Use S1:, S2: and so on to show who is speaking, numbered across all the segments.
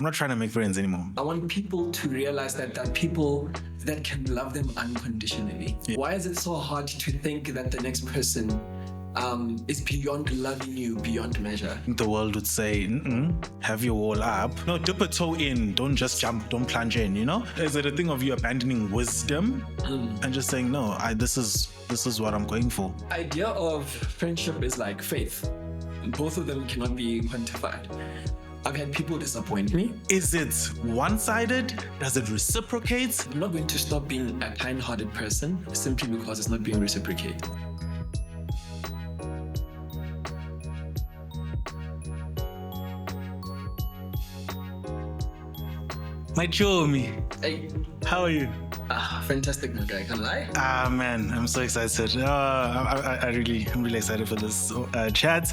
S1: I'm not trying to make friends anymore.
S2: I want people to realize that there are people that can love them unconditionally.
S1: Yeah.
S2: Why is it so hard to think that the next person is beyond loving you, beyond measure?
S1: The world would say, have your wall up. No, dip a toe in. Don't just jump. Don't plunge in, you know? Is it a thing of you abandoning wisdom and just saying, no, this is what I'm going for?
S2: Idea of friendship is like faith. Both of them cannot be quantified. I've had people disappoint me.
S1: Is it one-sided? Does it reciprocate?
S2: I'm not going to stop being a kind-hearted person simply because it's not being reciprocated.
S1: My Chomi,
S2: Hey,
S1: how are you?
S2: fantastic, my guy. Can't lie.
S1: Man, I'm so excited. I'm really excited for this chat.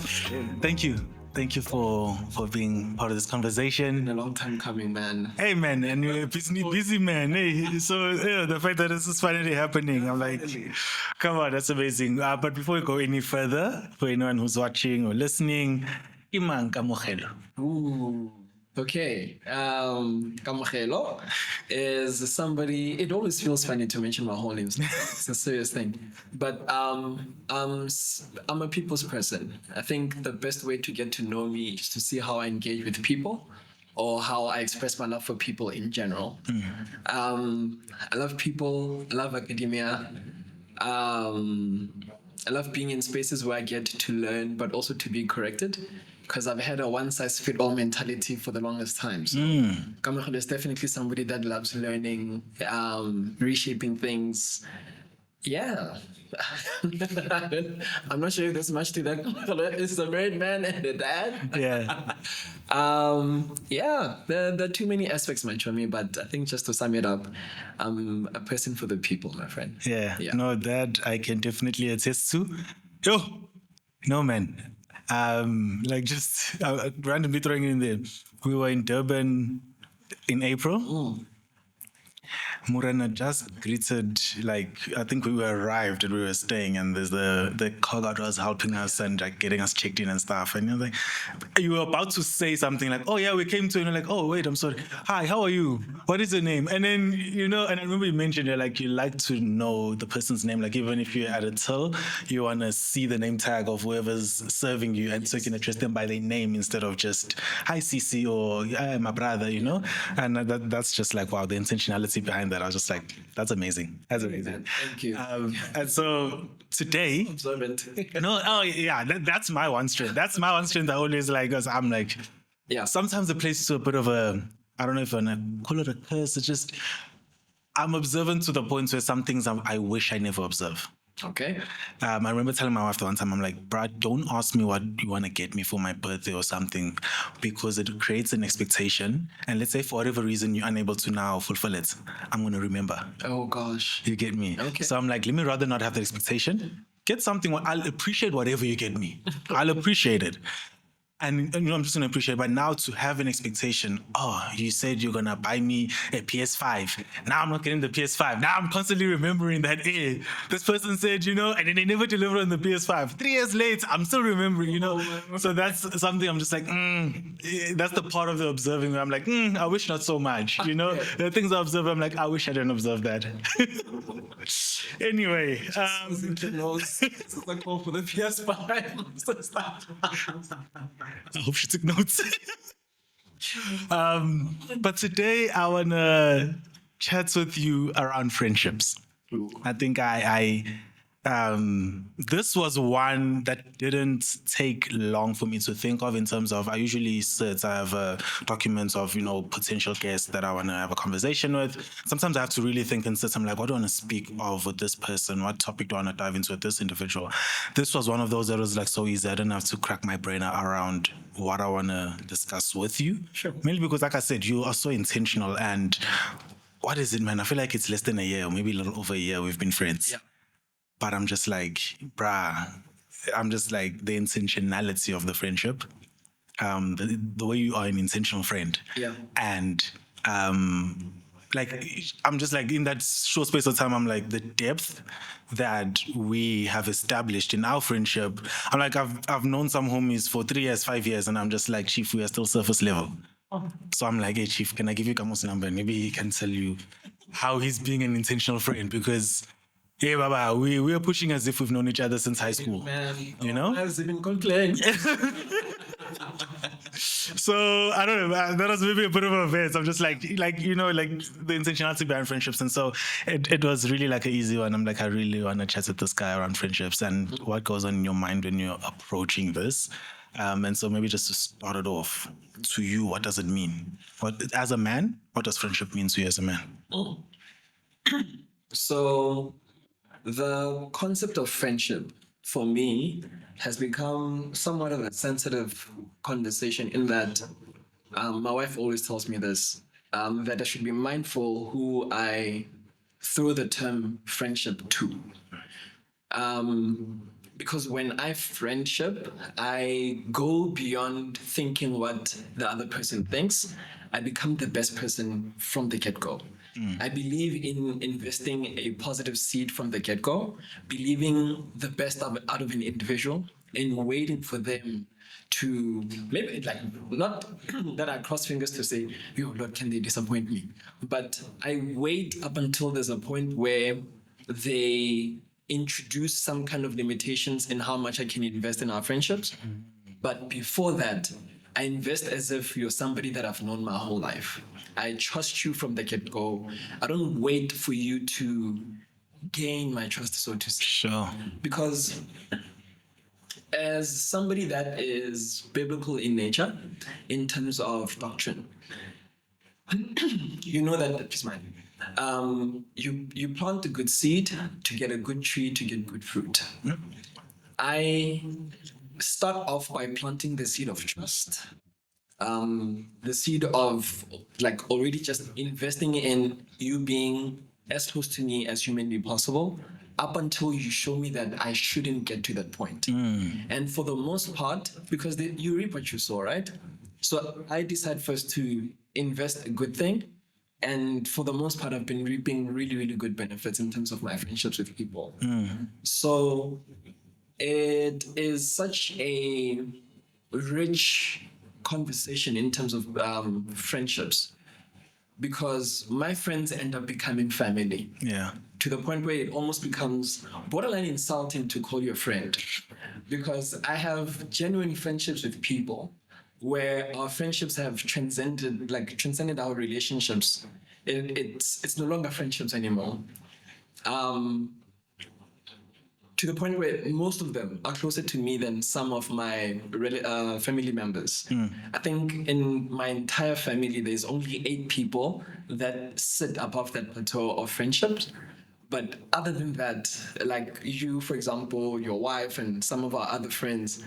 S1: Thank you for being part of this conversation.
S2: Been a long time coming, man.
S1: Hey man, and you're a busy man. Hey, so the fact that this is finally happening, I'm like, come on, that's amazing. But before we go any further, for anyone who's watching or listening, Imang Kamogelo.
S2: Ooh. Okay, Kamogelo is somebody. It always feels funny to mention my whole name. It's a serious thing, but I'm a people's person. I think the best way to get to know me is to see how I engage with people, or how I express my love for people in general. I love people. I love academia. I love being in spaces where I get to learn, but also to be corrected. Because I've had a one-size-fits-all mentality for the longest time. So Kamogelo is definitely somebody that loves learning, reshaping things. Yeah. I'm not sure if there's much to that. Kamogelo is a married man and a dad.
S1: Yeah.
S2: Yeah, there are too many aspects, my chummy, but I think just to sum it up, I'm a person for the people, my friend.
S1: Yeah. No, that I can definitely attest to. Yo, no man. Just randomly throwing it in there. We were in Durban in April. Murana just greeted, I think we were arrived and we were staying, and there's the car guard was helping us and getting us checked in and stuff. And you're like, you were about to say something like, oh yeah, we came to, and you're like, oh wait, I'm sorry. Hi, how are you? What is your name? And then, and I remember you mentioned, you like to know the person's name. Like even if you're at a till, you want to see the name tag of whoever's serving you, and so you can address them by their name instead of just, hi CC, or hi, my brother, And that's just like, wow, the intentionality behind that. I was just like, that's amazing. That's amazing.
S2: Thank you.
S1: And so today,
S2: Observant.
S1: that's my one strength. That's my one strength. I always because I'm like,
S2: Yeah.
S1: sometimes it plays to a bit of a, I don't know if I want to call it a curse. It's just, I'm observant to the point where some things I wish I never observe.
S2: Okay.
S1: I remember telling my wife the one time, I'm like, bruh, don't ask me what you want to get me for my birthday or something, because it creates an expectation. And let's say for whatever reason you're unable to now fulfill it, I'm going to remember.
S2: Oh gosh.
S1: You get me?
S2: Okay.
S1: So I'm like, let me rather not have that expectation. Get something, I'll appreciate whatever you get me. I'll appreciate it. And I'm just going to appreciate it. But now to have an expectation, you said you're going to buy me a PS5. Now I'm not getting the PS5. Now I'm constantly remembering that, this person said, and then they never delivered on the PS5. 3 years later, I'm still remembering, So that's something I'm just like, that's the part of the observing where I'm like, I wish not so much, The things I observe, I'm like, I wish I didn't observe that. Anyway.
S2: This is the call for the PS5.
S1: I hope she took notes. But today I want to chat with you around friendships. I think this was one that didn't take long for me to think of in terms of, I usually sit, I have documents of, potential guests that I want to have a conversation with. Sometimes I have to really think and sit, I'm like, what do I want to speak of with this person? What topic do I want to dive into with this individual? This was one of those that was so easy. I didn't have to crack my brain around what I want to discuss with you.
S2: Sure.
S1: Mainly because, like I said, you are so intentional. And what is it, man? I feel like it's less than a year, or maybe a little over a year we've been friends.
S2: Yeah.
S1: But I'm just like, I'm just like the intentionality of the friendship, the way you are an intentional friend.
S2: Yeah.
S1: And I'm just like, in that short space of time, I'm like, the depth that we have established in our friendship. I'm like, I've known some homies for 3 years, 5 years, and I'm just like, chief, we are still surface level. So I'm like, hey, Chief, can I give you Kamo's number? Maybe he can tell you how he's being an intentional friend because, hey, Baba, we are pushing as if we've known each other since high school.
S2: Man,
S1: You know?
S2: I was even complained.
S1: So I don't know. That was maybe a bit of a offense. I'm just like the intentionality behind friendships, and so it was really like an easy one. I'm like, I really want to chat with this guy around friendships and what goes on in your mind when you're approaching this. And so maybe just to start it off, to you, what does it mean? As a man, what does friendship mean to you as a man?
S2: So, the concept of friendship for me has become somewhat of a sensitive conversation in that my wife always tells me this that I should be mindful who I throw the term friendship to. Because when I friendship, I go beyond thinking what the other person thinks. I become the best person from the get-go. I believe in investing a positive seed from the get-go, believing the best out of an individual and waiting for them to maybe like not that I cross fingers to say, yo, Lord, can they disappoint me? But I wait up until there's a point where they introduce some kind of limitations in how much I can invest in our friendships. But before that, I invest as if you're somebody that I've known my whole life. I trust you from the get-go. I don't wait for you to gain my trust, so to say.
S1: Sure.
S2: Because as somebody that is biblical in nature, in terms of doctrine, you know that, please mind. You plant a good seed to get a good tree to get good fruit. I start off by planting the seed of trust, the seed of like already just investing in you being as close to me as humanly possible up until you show me that I shouldn't get to that point. And for the most part, because you reap what you sow, right? So I decide first to invest a good thing. And for the most part, I've been reaping really, really good benefits in terms of my friendships with people. So it is such a rich conversation in terms of friendships because my friends end up becoming family.
S1: Yeah.
S2: To the point where it almost becomes borderline insulting to call you a friend because I have genuine friendships with people where our friendships have transcended our relationships. It's no longer friendships anymore. To the point where most of them are closer to me than some of my family members. I think in my entire family, there's only 8 people that sit above that plateau of friendships. But other than that, like you, for example, your wife and some of our other friends,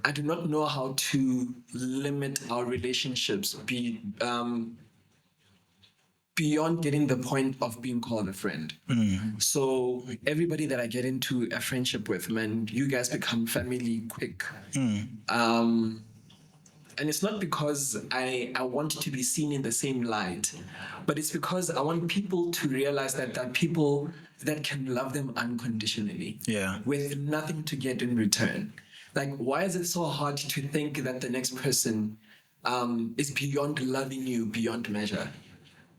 S2: I do not know how to limit our relationships beyond getting the point of being called a friend. So everybody that I get into a friendship with, man, you guys become family quick. And it's not because I want to be seen in the same light, but it's because I want people to realize that there are people that can love them unconditionally, with nothing to get in return. Like, why is it so hard to think that the next person is beyond loving you beyond measure?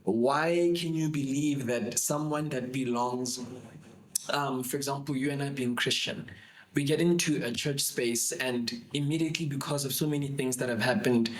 S2: Why can you believe that someone that belongs, for example, you and I being Christian, we get into a church space and immediately because of so many things that have happened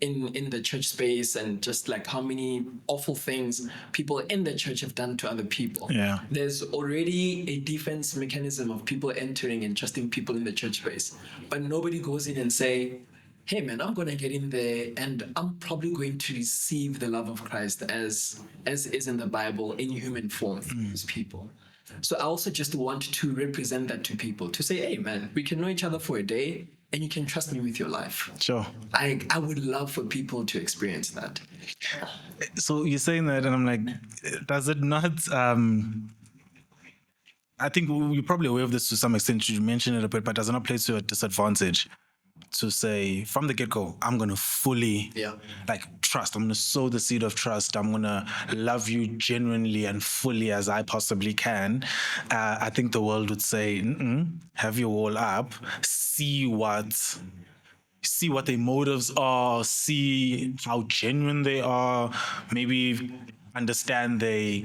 S2: in the church space and just like how many awful things people in the church have done to other people. There's already a defense mechanism of people entering and trusting people in the church space. But nobody goes in and say, hey man, I'm going to get in there and I'm probably going to receive the love of Christ as is in the Bible in human form for these people. So I also just want to represent that to people, to say, hey man, we can know each other for a day and you can trust me with your life.
S1: Sure.
S2: I would love for people to experience that.
S1: So you're saying that and I'm like, does it not... I think you're probably aware of this to some extent. You mentioned it a bit, but does it not play to a disadvantage to say from the get-go, I'm going to fully trust. I'm going to sow the seed of trust. I'm going to love you genuinely and fully as I possibly can. I think the world would say, have your wall up, see what see what their motives are, see how genuine they are, maybe understand their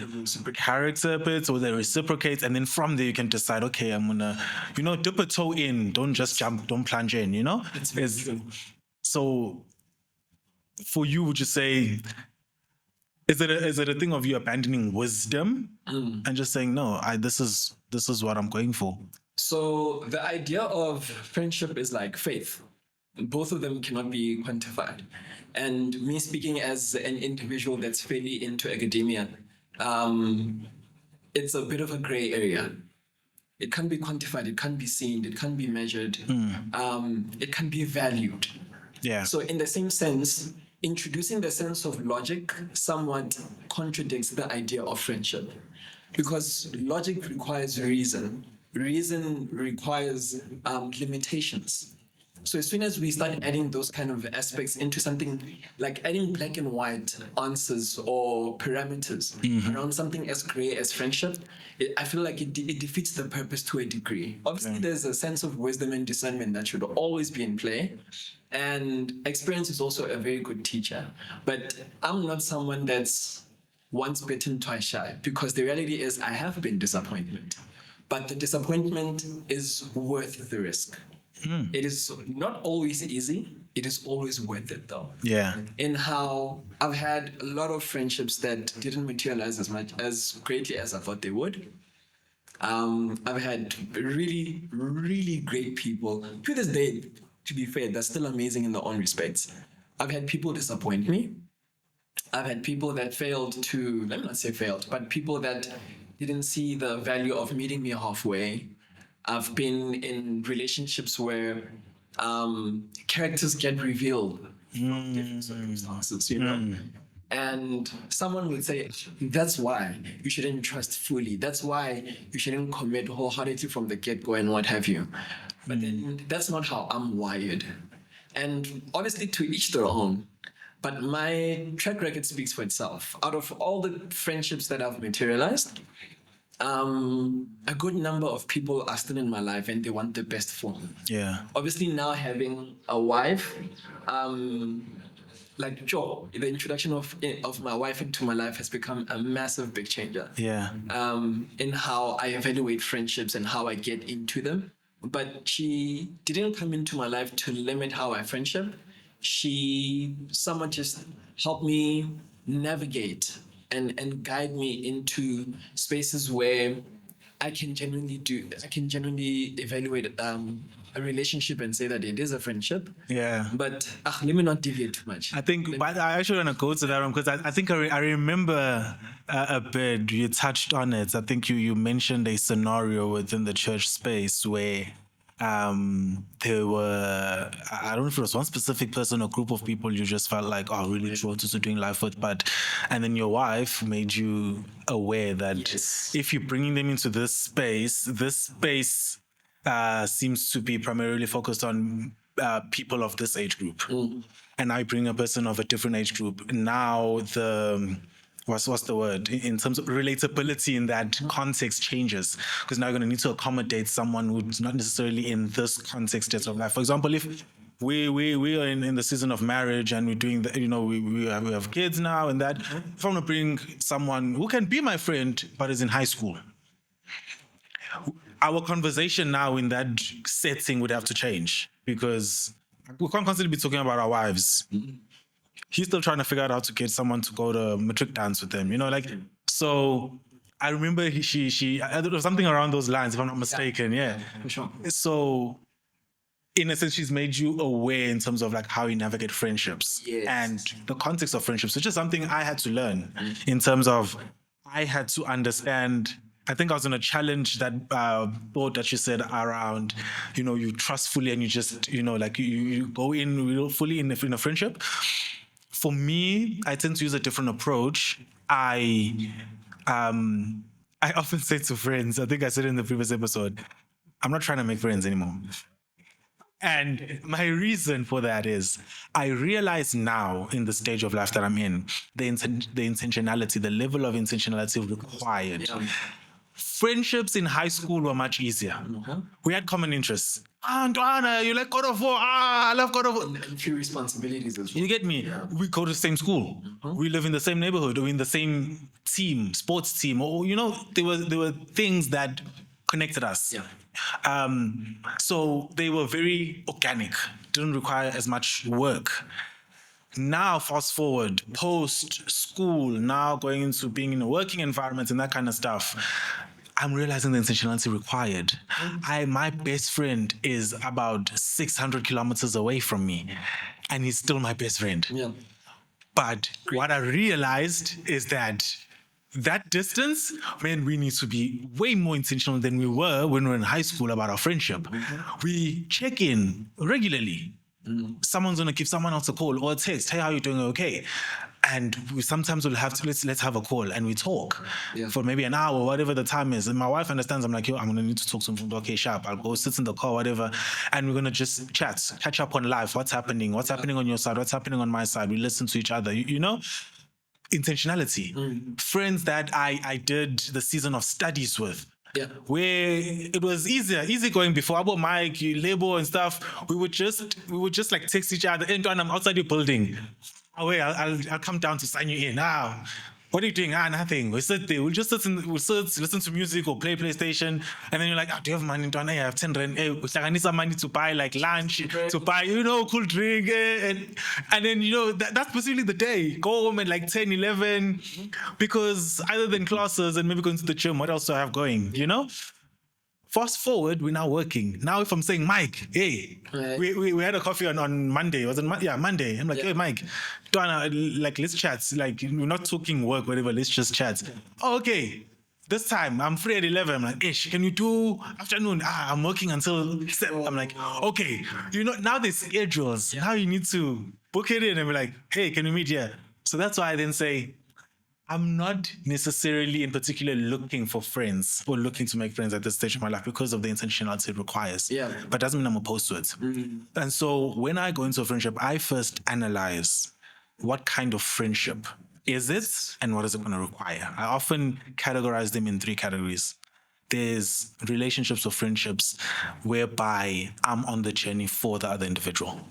S1: character bits or they reciprocate, and then from there you can decide, okay, I'm gonna, dip a toe in, don't just jump, don't plunge in, so for you, would you say, is it a thing of you abandoning wisdom and just saying, no, this is what I'm going for?
S2: So the idea of friendship is like faith. Both of them cannot be quantified. And me speaking as an individual that's fairly into academia, it's a bit of a gray area. It can't be quantified, it can't be seen, it can't be measured, it can be valued.
S1: Yeah.
S2: So in the same sense, introducing the sense of logic somewhat contradicts the idea of friendship, because logic requires reason. Reason requires limitations. So as soon as we start adding those kind of aspects into something, like adding black and white answers or parameters around something as gray as friendship, I feel like it defeats the purpose to a degree. Obviously, there's a sense of wisdom and discernment that should always be in play. And experience is also a very good teacher. But I'm not someone that's once bitten, twice shy, because the reality is I have been disappointed. But the disappointment is worth the risk. It is not always easy. It is always worth it, though.
S1: Yeah.
S2: In how I've had a lot of friendships that didn't materialize as greatly as I thought they would. I've had really, really great people. To this day, to be fair, they're still amazing in their own respects. I've had people disappoint me. I've had people that failed to, let me not say failed, but people that didn't see the value of meeting me halfway. I've been in relationships where characters get revealed from different circumstances, And someone would say, that's why you shouldn't trust fully. That's why you shouldn't commit wholeheartedly from the get-go and what have you. But then that's not how I'm wired. And obviously to each their own. But my track record speaks for itself. Out of all the friendships that I've materialized, a good number of people are still in my life and they want the best for me.
S1: Yeah.
S2: Obviously now having a wife, like Joe, the introduction of my wife into my life has become a massive big changer.
S1: Yeah.
S2: In how I evaluate friendships and how I get into them. But she didn't come into my life to limit how I friendship. She somewhat just helped me navigate and guide me into spaces where I can genuinely evaluate a relationship and say that it is a friendship.
S1: Yeah.
S2: But let me not deviate too much.
S1: I think, but I actually want to go to that one because I think I remember a bit, you touched on it. I think you mentioned a scenario within the church space where there were, I don't know if it was one specific person or group of people you just felt like, oh, really drawn to doing life with, and then your wife made you aware that if you're bringing them into this space seems to be primarily focused on people of this age group. And I bring a person of a different age group. Now what's the word? In terms of relatability in that context changes, because now you're going to need to accommodate someone who's not necessarily in this context of life. For example, if we are in the season of marriage and we're doing the, we have kids now and that, if I'm going to bring someone who can be my friend but is in high school, our conversation now in that setting would have to change, because we can't constantly be talking about our wives. He's still trying to figure out how to get someone to go to matric dance with him, so I remember she there was something around those lines, if I'm not mistaken. Yeah.
S2: For sure.
S1: So in a sense, she's made you aware in terms of like how you navigate friendships and the context of friendships, which is something I had to learn in terms of I had to understand. I think I was in a challenge that thought that you said around, you trust fully and you just, you go in fully in a friendship. For me, I tend to use a different approach. I often say to friends, I think I said in the previous episode, I'm not trying to make friends anymore. And my reason for that is I realize now in the stage of life that I'm in, the intentionality, the level of intentionality required. Friendships in high school were much easier. We had common interests. Antoana, you like God of War? I love God of War.
S2: And few responsibilities as well.
S1: You get me? We go to the same school. We live in the same neighborhood. We're in the same team, sports team. Or there were things that connected us.
S2: Yeah.
S1: So they were very organic. Didn't require as much work. Now, fast forward, post school, now going into being in a working environment and that kind of stuff. I'm realizing the intentionality required. My best friend is about 600 kilometers away from me, and he's still my best friend.
S2: Yeah.
S1: But what I realized is that distance meant we need to be way more intentional than we were when we were in high school about our friendship. We check in regularly. Someone's gonna give someone else a call or a text. Hey, how you doing? Okay. And we sometimes will have to let's have a call and we talk for maybe an hour, whatever the time is. And my wife understands. I'm like, yo, I'm gonna need to talk to him. Okay, sharp. I'll go sit in the car, whatever, and we're gonna just chat, catch up on life. What's happening on your side? What's happening on my side? We listen to each other. You know, intentionality. Friends that I did the season of studies with.
S2: Yeah.
S1: Where it was easy going before about Mike, label and stuff. We would just like text each other. And I'm outside your building. Oh wait, I'll come down to sign you in. What are you doing? Nothing. We sit there. We'll sit, listen to music or play PlayStation. And then you're like, do you have money? I have 10 rand. I need some money to buy like lunch, to buy, cool drink. And then, that's basically the day. Go home at like 10, 11. Because other than classes and maybe going to the gym, what else do I have going, Fast forward, we're now working. Now, if I'm saying, Mike, hey, we had a coffee on Monday. Was it Monday? I'm like, hey, Mike, let's chat. Like, we're not talking work, whatever. Let's just chat. Oh, okay. This time, I'm free at 11. I'm like, Ish, can you do afternoon? I'm working until 7. I'm like, okay. Now there's schedules. Now you need to book it in and be like, hey, can we meet here? So that's why I then say, I'm not necessarily in particular looking for friends or looking to make friends at this stage of my life because of the intentionality it requires.
S2: Yeah.
S1: But doesn't mean I'm opposed to it. And so when I go into a friendship, I first analyze what kind of friendship is it and what is it going to require. I often categorize them in 3 categories. There's relationships or friendships whereby I'm on the journey for the other individual.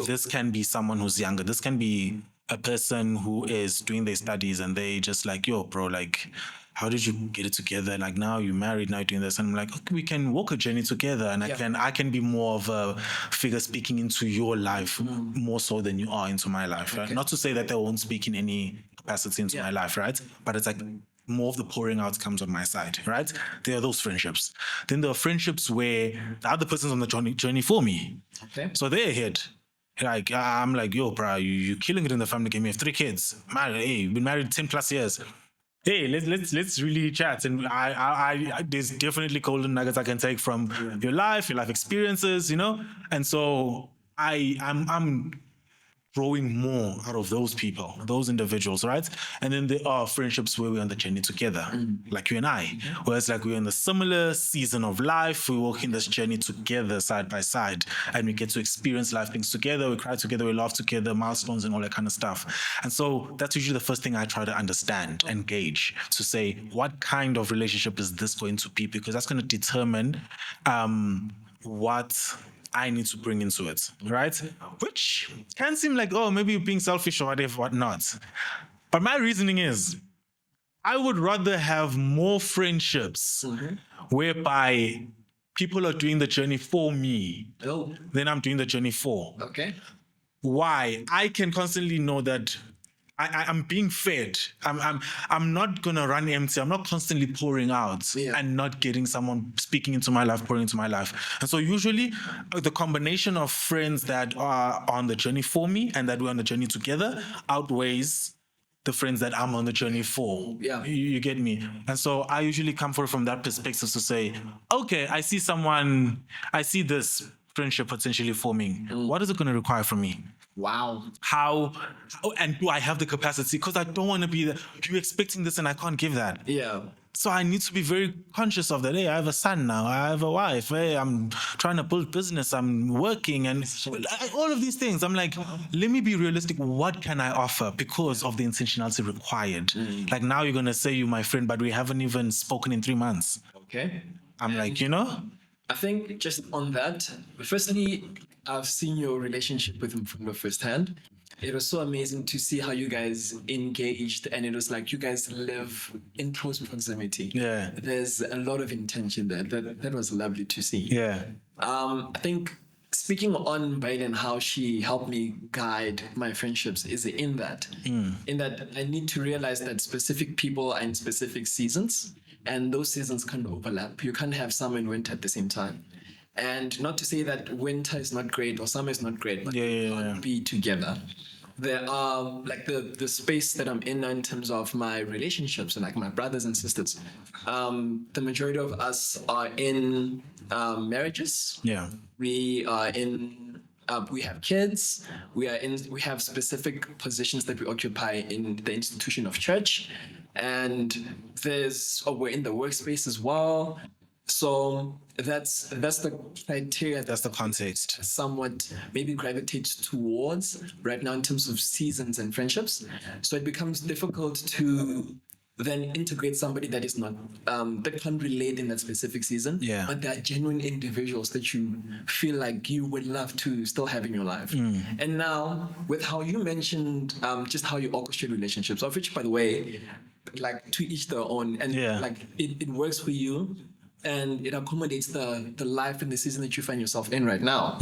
S1: This can be someone who's younger. This can be a person who is doing their studies and they just like, yo, bro, like, how did you get it together? Like, now you're married, now you're doing this. And I'm like, okay, we can walk a journey together. And I can be more of a figure speaking into your life more so than you are into my life. Right? Not to say that they won't speak in any capacity into my life, right? But it's like more of the pouring out comes on my side, right? There are those friendships. Then there are friendships where the other person's on the journey for me.
S2: Okay.
S1: So they're ahead. Like, I'm like, yo, bro, you're killing it in the family game. You have 3 kids. Married, hey, you've been married 10 plus years. Hey, let's really chat. And I there's definitely golden nuggets I can take from your life experiences, And so I'm growing more out of those people, those individuals, right? And then there are friendships where we're on the journey together, like you and I, where it's like we're in a similar season of life. We're walking this journey together, side by side, and we get to experience life things together. We cry together, we laugh together, milestones and all that kind of stuff. And so that's usually the first thing I try to understand and gauge to say, what kind of relationship is this going to be? Because that's going to determine what I need to bring into it, right? Which can seem like, oh, maybe you're being selfish or whatnot. But my reasoning is, I would rather have more friendships whereby people are doing the journey for me than I'm doing the journey for.
S2: Okay.
S1: Why? I can constantly know that I'm being fed. I'm not gonna run empty. I'm not constantly pouring out and not getting someone speaking into my life, pouring into my life. And so usually the combination of friends that are on the journey for me and that we're on the journey together outweighs the friends that I'm on the journey for.
S2: Yeah.
S1: You get me? And so I usually come forward from that perspective to say, okay, I see this friendship potentially forming. What is it going to require from me?
S2: Wow.
S1: How and do I have the capacity? Because I don't want to be there. You're expecting this and I can't give that.
S2: Yeah.
S1: So I need to be very conscious of that. Hey, I have a son now. I have a wife. Hey, I'm trying to build business. I'm working and all of these things. I'm like, let me be realistic. What can I offer because of the intentionality required? Like now you're going to say you're my friend, but we haven't even spoken in 3 months.
S2: Okay.
S1: I'm like,
S2: I think just on that, firstly, I've seen your relationship with him from the first hand. It was so amazing to see how you guys engaged, and it was like you guys live in close proximity.
S1: Yeah.
S2: There's a lot of intention there. That was lovely to see.
S1: Yeah.
S2: I think speaking on Biden, how she helped me guide my friendships is in that. In that I need to realize that specific people are in specific seasons, and those seasons can't overlap. You can't have summer and winter at the same time. And not to say that winter is not great or summer is not great, but they can't be together. There are like the space that I'm in terms of my relationships and like my brothers and sisters. The majority of us are in marriages.
S1: Yeah.
S2: We are in. We have kids. We have specific positions that we occupy in the institution of church, and we're in the workspace as well. So that's the criteria.
S1: That's the context.
S2: Somewhat maybe gravitates towards right now in terms of seasons and friendships. So it becomes difficult to then integrate somebody that is not that can't relate in that specific season.
S1: Yeah.
S2: But they're genuine individuals that you feel like you would love to still have in your life. And now with how you mentioned just how you orchestrate relationships, of which by the way, like to each their own, and like it works for you. And it accommodates the life and the season that you find yourself in right now.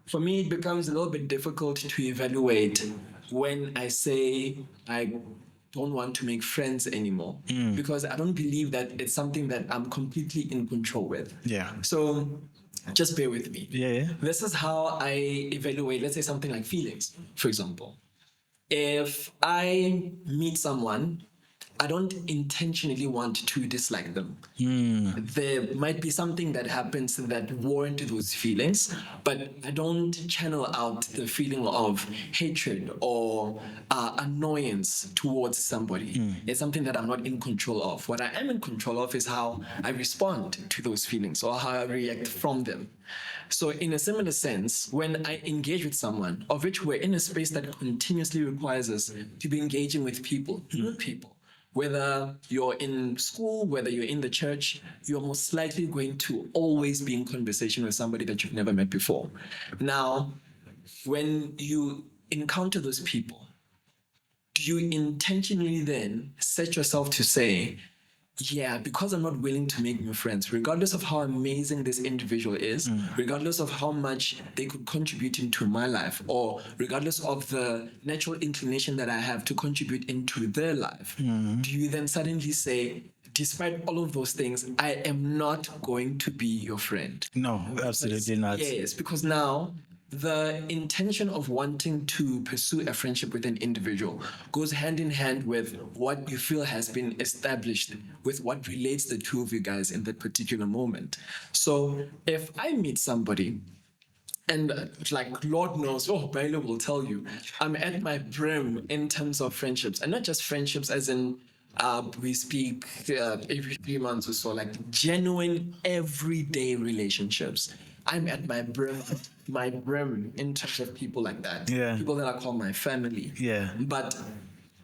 S2: For me, it becomes a little bit difficult to evaluate when I say I don't want to make friends anymore, because I don't believe that it's something that I'm completely in control with.
S1: Yeah.
S2: So just bear with me.
S1: Yeah.
S2: This is how I evaluate, let's say something like feelings, for example. If I meet someone, I don't intentionally want to dislike them. There might be something that happens that warrants those feelings, but I don't channel out the feeling of hatred or annoyance towards somebody. It's something that I'm not in control of. What I am in control of is how I respond to those feelings or how I react from them. So in a similar sense, when I engage with someone, of which we're in a space that continuously requires us to be engaging with people, new people, whether you're in school, whether you're in the church, you're most likely going to always be in conversation with somebody that you've never met before. Now, when you encounter those people, do you intentionally then set yourself to say, yeah, because I'm not willing to make new friends, regardless of how amazing this individual is, regardless of how much they could contribute into my life, or regardless of the natural inclination that I have to contribute into their life, do you then suddenly say, despite all of those things, I am not going to be your friend?
S1: No, absolutely not.
S2: Yes, because now the intention of wanting to pursue a friendship with an individual goes hand in hand with what you feel has been established with what relates the two of you guys in that particular moment. So if I meet somebody and like Lord knows, Bailo will tell you, I'm at my brim in terms of friendships, and not just friendships as in we speak every 3 months or so, like genuine everyday relationships. I'm at my brim in terms of people like that.
S1: Yeah.
S2: People that I call my family.
S1: Yeah.
S2: But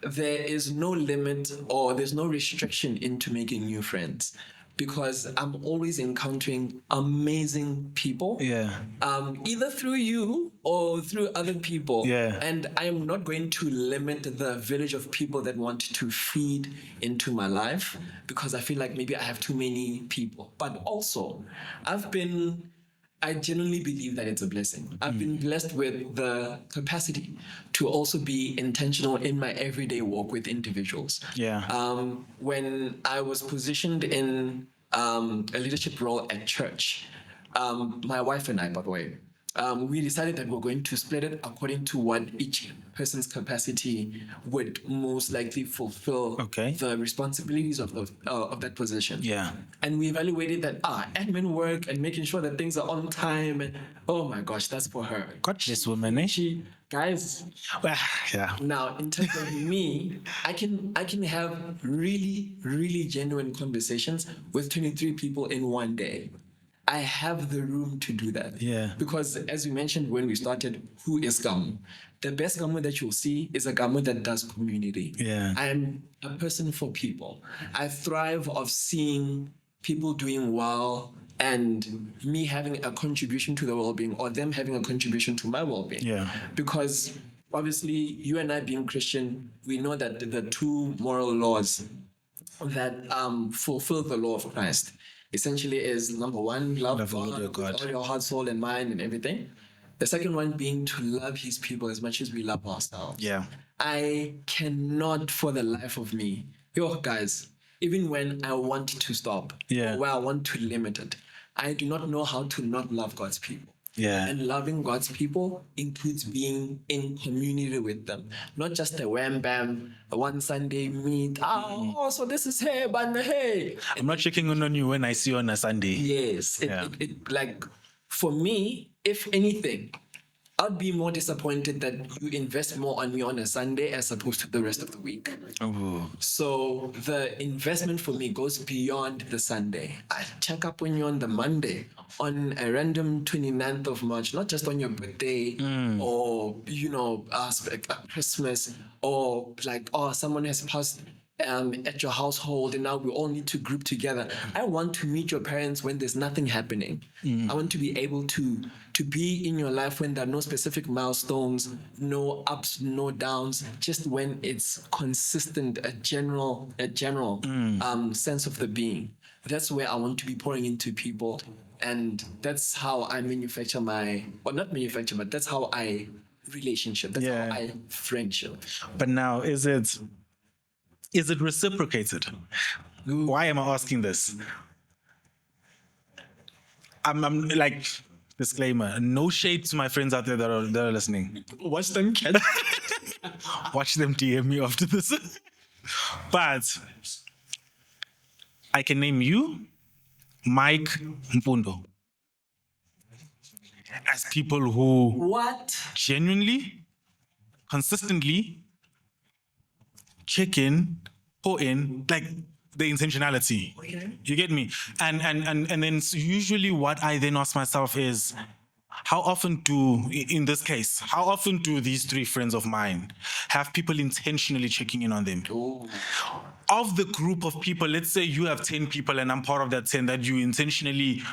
S2: there is no limit or there's no restriction into making new friends, because I'm always encountering amazing people.
S1: Yeah.
S2: Either through you or through other people.
S1: Yeah.
S2: And I am not going to limit the village of people that want to feed into my life, because I feel like maybe I have too many people. But also, I genuinely believe that it's a blessing. I've been blessed with the capacity to also be intentional in my everyday walk with individuals.
S1: Yeah.
S2: When I was positioned in a leadership role at church, my wife and I, by the way, we decided that we're going to split it according to what each person's capacity would most likely fulfill the responsibilities of that position.
S1: Yeah.
S2: And we evaluated that admin work and making sure that things are on time, and oh my gosh, that's for her.
S1: Got this woman, eh?
S2: Guys.
S1: Yeah.
S2: Now, in terms of me, I can have really, really genuine conversations with 23 people in one day. I have the room to do that.
S1: Yeah.
S2: Because as we mentioned when we started, who is Kamo? The best Kamo that you'll see is a Kamo that does community.
S1: Yeah.
S2: I'm a person for people. I thrive of seeing people doing well, and me having a contribution to the well-being, or them having a contribution to my well-being.
S1: Yeah.
S2: Because obviously, you and I being Christian, we know that the two moral laws that fulfill the law of Christ essentially is, number one, love
S1: Love the Lord
S2: God,
S1: your God.
S2: with all your heart, soul, and mind, and everything. The second one being to love His people as much as we love ourselves.
S1: Yeah.
S2: I cannot, for the life of me, guys, even when I want to stop,
S1: Yeah.
S2: or where I want to limit it, I do not know how to not love God's people.
S1: Yeah.
S2: And loving God's people includes being in community with them, not just a wham bam, a one Sunday meet. So this is hey, but hey.
S1: I'm not checking on you when I see you on a Sunday.
S2: Yes, like for me, if anything, I'd be more disappointed that you invest more on me on a Sunday as opposed to the rest of the week.
S1: Oh.
S2: So the investment for me goes beyond the Sunday. I check up on you on the Monday, on a random 29th of March, not just on your birthday or, Christmas, or like, someone has passed at your household and now we all need to group together. I want to meet your parents when there's nothing happening. I want to be able to be in your life when there are no specific milestones, no ups, no downs, just when it's consistent, a general sense of the being. That's where I want to be pouring into people. And that's how I manufacture not manufacture, but that's how I relationship. That's how I friendship.
S1: But now, is it reciprocated? Why am I asking this? I'm like, disclaimer, no shade to my friends out there that are listening.
S2: Watch them catch.
S1: Watch them DM me after this. But I can name you, Mike, Mpundo, as people who
S2: What?
S1: genuinely, consistently check in, pour in, like the intentionality.
S2: Okay.
S1: You get me? And then usually what I then ask myself is, how often do these three friends of mine have people intentionally checking in on them?
S2: Oh.
S1: Of the group of people, let's say you have 10 people and I'm part of that 10 that you intentionally,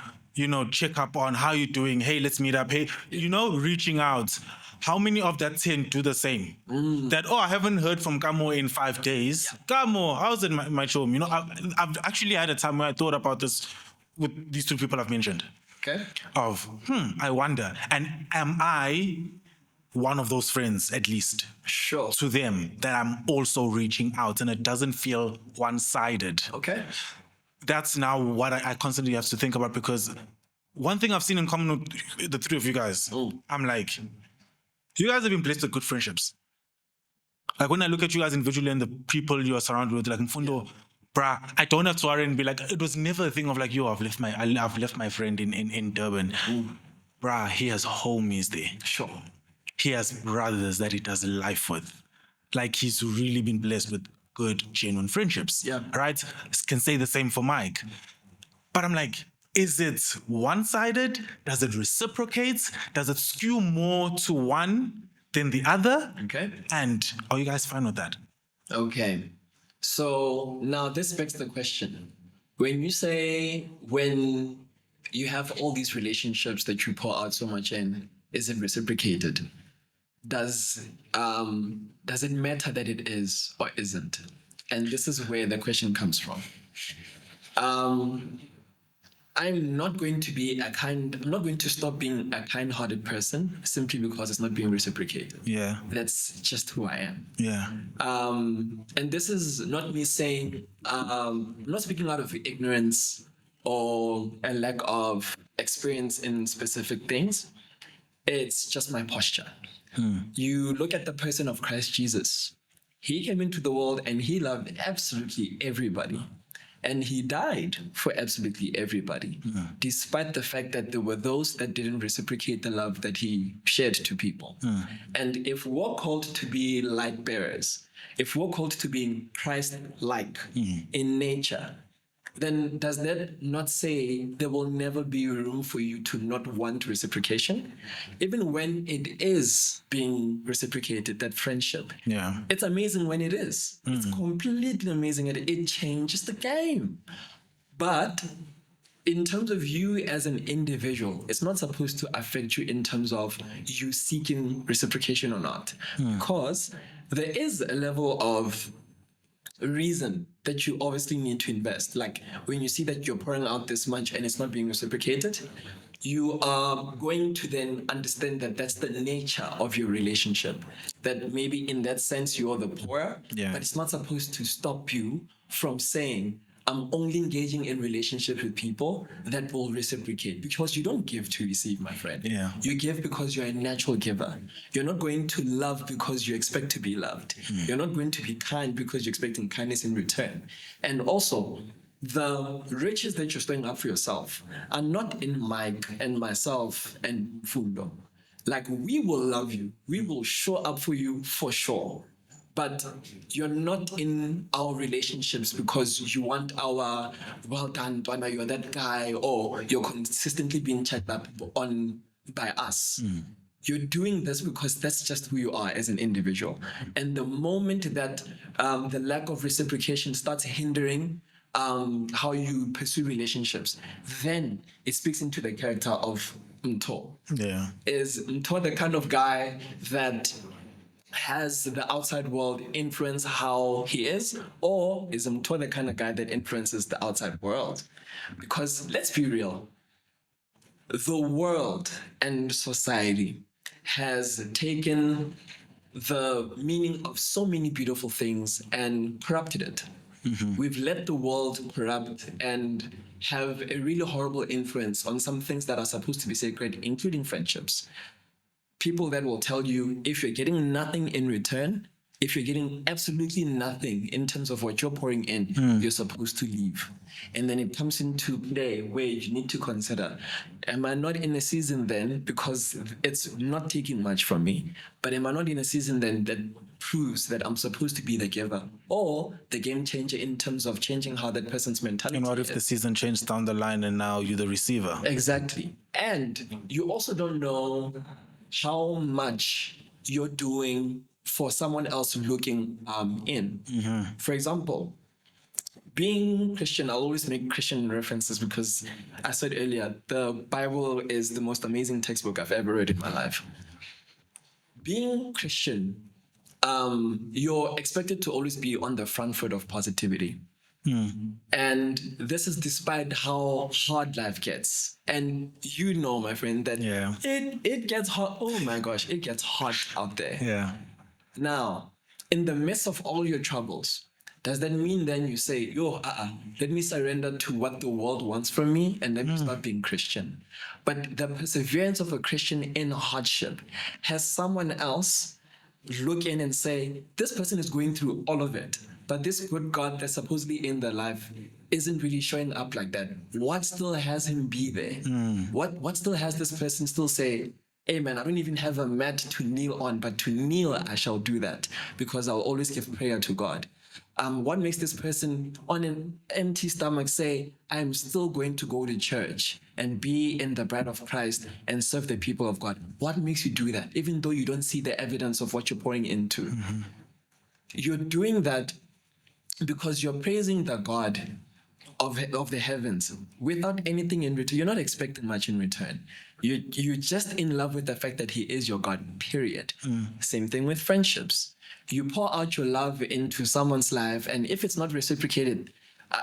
S1: check up on how you're doing. Hey, let's meet up. Hey, reaching out. How many of that 10 do the same? That, I haven't heard from Kamo in 5 days. Kamo, how's it, my chum? I've actually had a time where I thought about this with these two people I've mentioned.
S2: Okay.
S1: I wonder, and am I one of those friends, at least,
S2: Sure.
S1: to them, that I'm also reaching out and it doesn't feel one-sided?
S2: Okay.
S1: That's now what I constantly have to think about, because one thing I've seen in common with the three of you guys, I'm like, you guys have been blessed with good friendships. Like when I look at you guys individually and the people you are surrounded with, like Mfundo, bruh, I don't have to worry and be like, it was never a thing of like, I've left my friend in Durban. Bruh, he has homies there.
S2: Sure.
S1: He has brothers that he does life with. Like he's really been blessed with good, genuine friendships.
S2: Yeah.
S1: Right? Can say the same for Mike. But I'm like, is it one-sided? Does it reciprocate? Does it skew more to one than the other?
S2: Okay.
S1: And are you guys fine with that?
S2: Okay. So now this begs the question. When you say when you have all these relationships that you pour out so much in, is it reciprocated? Does it matter that it is or isn't? And this is where the question comes from. I'm not going to stop being a kind-hearted person simply because it's not being reciprocated.
S1: Yeah.
S2: That's just who I am.
S1: Yeah.
S2: And this is not me saying, I'm not speaking out of ignorance or a lack of experience in specific things. It's just my posture. You look at the person of Christ Jesus. He came into the world and he loved absolutely everybody. And he died for absolutely everybody, despite the fact that there were those that didn't reciprocate the love that he shared to people. And if we're called to be light bearers, if we're called to be Christ-like in nature, then does that not say there will never be room for you to not want reciprocation? Even when it is being reciprocated, that friendship.
S1: Yeah.
S2: It's amazing when it is. It's completely amazing and it changes the game. But in terms of you as an individual, it's not supposed to affect you in terms of you seeking reciprocation or not. Because there is a level of reason that you obviously need to invest. Like when you see that you're pouring out this much and it's not being reciprocated, you are going to then understand that that's the nature of your relationship. That maybe in that sense you're the poorer,
S1: Yeah.
S2: but it's not supposed to stop you from saying, I'm only engaging in relationships with people that will reciprocate, because you don't give to receive, my friend.
S1: Yeah.
S2: You give because you're a natural giver. You're not going to love because you expect to be loved. You're not going to be kind because you're expecting kindness in return. And also, the riches that you're storing up for yourself are not in Mike and myself and Fundo. Like, we will love you. We will show up for you for sure. But you're not in our relationships because you want our, well done, Dwana, you're that guy, or you're consistently being checked up on by us. You're doing this because that's just who you are as an individual. And the moment that the lack of reciprocation starts hindering how you pursue relationships, then it speaks into the character of Mto.
S1: Yeah.
S2: Is Mto the kind of guy that has the outside world influence how he is, or is Mto the kind of guy that influences the outside world? Because let's be real, the world and society has taken the meaning of so many beautiful things and corrupted it. We've let the world corrupt and have a really horrible influence on some things that are supposed to be sacred, including friendships. People that will tell you, if you're getting nothing in return, if you're getting absolutely nothing in terms of what you're pouring in, you're supposed to leave. And then it comes into play where you need to consider, am I not in a season then, because it's not taking much from me, but am I not in a season then that proves that I'm supposed to be the giver or the game changer in terms of changing how that person's mentality
S1: And what if
S2: is?
S1: the season changed down the line and now you're the receiver?
S2: Exactly. And you also don't know how much you're doing for someone else looking in. For example, being Christian, I'll always make Christian references because I said earlier, the Bible is the most amazing textbook I've ever read in my life. Being Christian, you're expected to always be on the front foot of positivity. And this is despite how hard life gets. And you know, my friend, that
S1: Yeah.
S2: it gets hot. Oh my gosh, it gets hot out there.
S1: Yeah.
S2: Now, in the midst of all your troubles, does that mean then you say, let me surrender to what the world wants from me and let me start being Christian? But the perseverance of a Christian in hardship has someone else look in and say, this person is going through all of it, but this good God that's supposedly in their life isn't really showing up like that. What still has him be there? What still has this person still say, hey man, I don't even have a mat to kneel on, but to kneel I shall do that because I'll always give prayer to God. What makes this person on an empty stomach say, I'm still going to go to church and be in the bride of Christ and serve the people of God? What makes you do that, even though you don't see the evidence of what you're pouring into? You're doing that because you're praising the God of the heavens without anything in return. You're not expecting much in return. You're just in love with the fact that he is your God, period. Same thing with friendships. You pour out your love into someone's life, and if it's not reciprocated,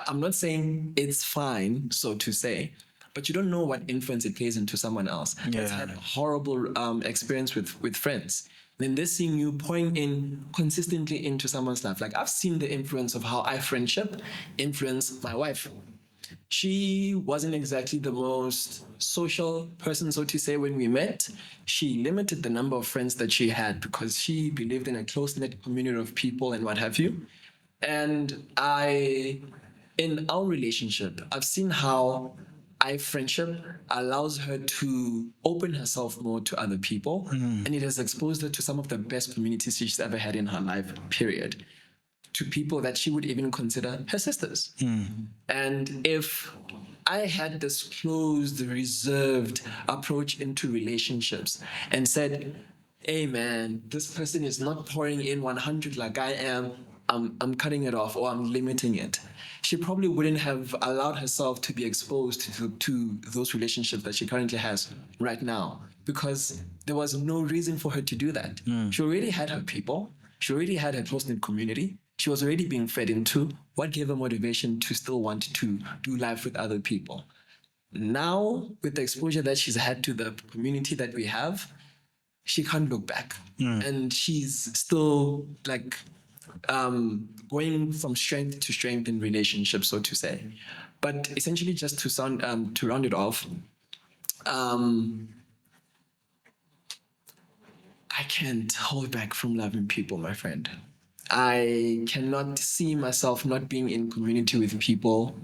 S2: I'm not saying it's fine, so to say, but you don't know what influence it plays into someone else. That's had a horrible experience with friends. Then they're seeing you pouring in consistently into someone's life. Like, I've seen the influence of how I friendship influence my wife. She wasn't exactly the most social person, so to say, when we met. She limited the number of friends that she had because she believed in a close-knit community of people and what have you. And in our relationship, I've seen how friendship allows her to open herself more to other people. And it has exposed her to some of the best communities she's ever had in her life, period. To people that she would even consider her sisters. And if I had this closed, reserved approach into relationships and said, hey man, this person is not pouring in 100 like I am, I'm cutting it off or I'm limiting it, she probably wouldn't have allowed herself to be exposed to those relationships that she currently has right now, because there was no reason for her to do that. She already had her people. She already had her close-knit community. She was already being fed into. What gave her motivation to still want to do life with other people? Now, with the exposure that she's had to the community that we have, she can't look back. And she's still like going from strength to strength in relationships, so to say. But essentially, just to round it off, I can't hold back from loving people, my friend. I cannot see myself not being in community with people.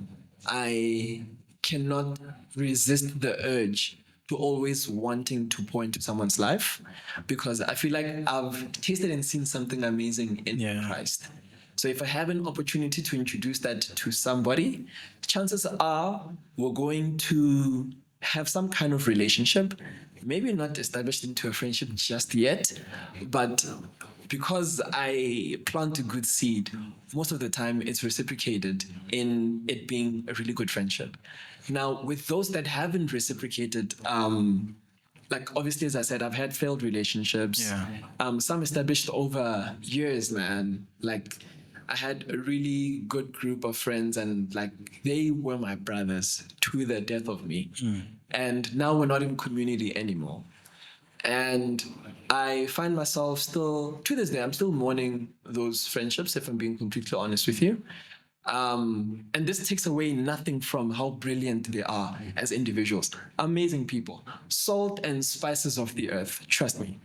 S2: I cannot resist the urge to always wanting to pour into someone's life, because I feel like I've tasted and seen something amazing in Christ. So if I have an opportunity to introduce that to somebody, chances are we're going to have some kind of relationship, maybe not established into a friendship just yet, but because I plant a good seed, most of the time it's reciprocated in it being a really good friendship. Now, with those that haven't reciprocated, like obviously, as I said, I've had failed relationships, some established over years, man. Like, I had a really good group of friends, and like they were my brothers to the death of me. And now we're not in community anymore. And I find myself still, to this day, I'm still mourning those friendships, if I'm being completely honest with you. And this takes away nothing from how brilliant they are as individuals. Amazing people. Salt and spices of the earth, trust me.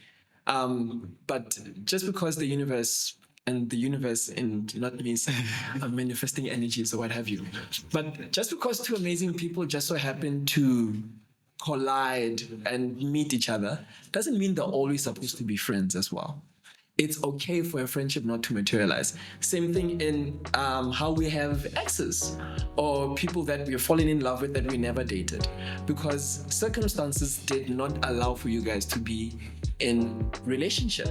S2: But just because the universe, and not me manifesting energies or what have you, but just because two amazing people just so happen to collide and meet each other doesn't mean they're always supposed to be friends as well. It's okay for a friendship not to materialize. Same thing in how we have exes or people that we're falling in love with that we never dated, because circumstances did not allow for you guys to be in relationship.